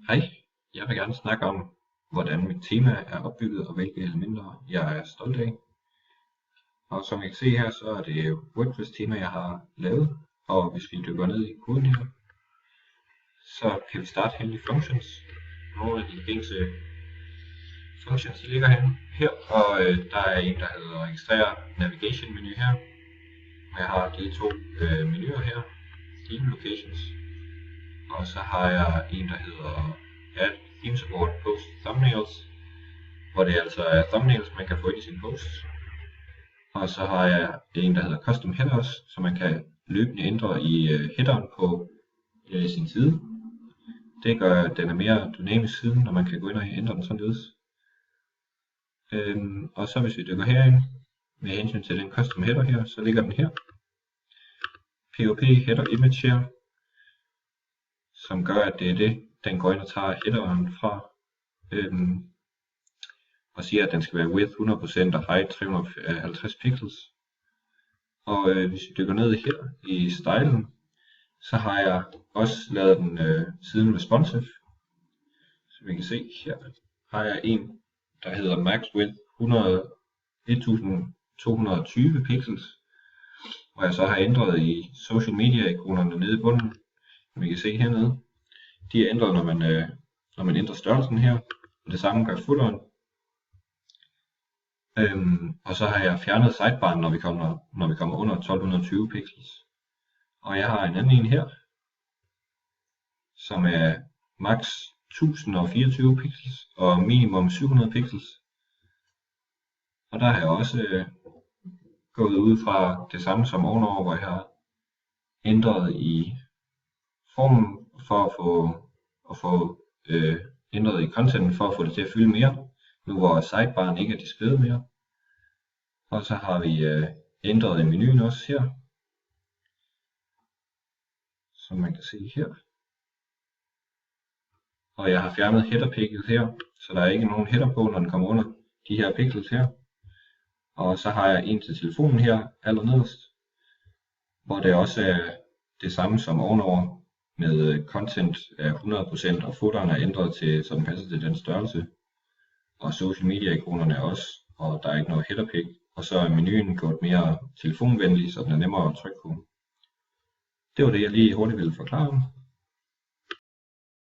Hej, jeg vil gerne snakke om, hvordan mit tema er opbygget og hvilke elementer jeg er stolt af. Og som I kan se her, så er det WordPress-tema, jeg har lavet. Og hvis vi dykker ned i koden her, så kan vi starte hen i functions. Nogle af de gængse functions, de ligger her, og der er en, der hedder registrere navigation menu her. Og jeg har de to menuer her, theme locations. Og så har jeg en, der hedder add theme support post thumbnails, hvor det altså er thumbnails, man kan få ind i sine posts. Og så har jeg en, der hedder custom headers, så man kan løbende ændre i headeren på sin side. Det gør, at den er mere dynamisk siden, når man kan gå ind og ændre den således. Og så hvis vi dykker herind med hensyn til den custom header her, så ligger den her. POP header image her, som gør, at det er det, den går ind og tager headeren fra, og siger, at den skal være width 100% og height 350 pixels. Og hvis vi dykker ned her i stylen, så har jeg også lavet den siden responsive. Så vi kan se her, har jeg en, der hedder max width 1220 pixels, hvor jeg så har ændret i social media ikonerne nede i bunden. Som vi kan se hernede, de er ændret, når man ændrer størrelsen her, og det samme gør footeren. Og så har jeg fjernet sidebaren, når vi kommer under 1220 pixels. Og jeg har en anden en her, som er max 1024 pixels og minimum 700 pixels. Og der har jeg også gået ud fra det samme som ovenover, hvor jeg har ændret i formen for at få ændret i contenten for at få det til at fylde mere, nu hvor sidebaren ikke er displayet mere. Og så har vi ændret i menuen også her, som man kan se her. Og jeg har fjernet header-pixels her, så der er ikke nogen header på, når den kommer under de her pixels her. Og så har jeg en til telefonen her, allernederst, hvor det også er det samme som ovenover, med content er 100% og footeren er ændret til, så den passer til den størrelse. Og social media ikonerne er også, og der er ikke noget header pick. Og så er menuen gjort mere telefonvenlig, så den er nemmere at trykke på. Det var det, jeg lige hurtigt ville forklare om.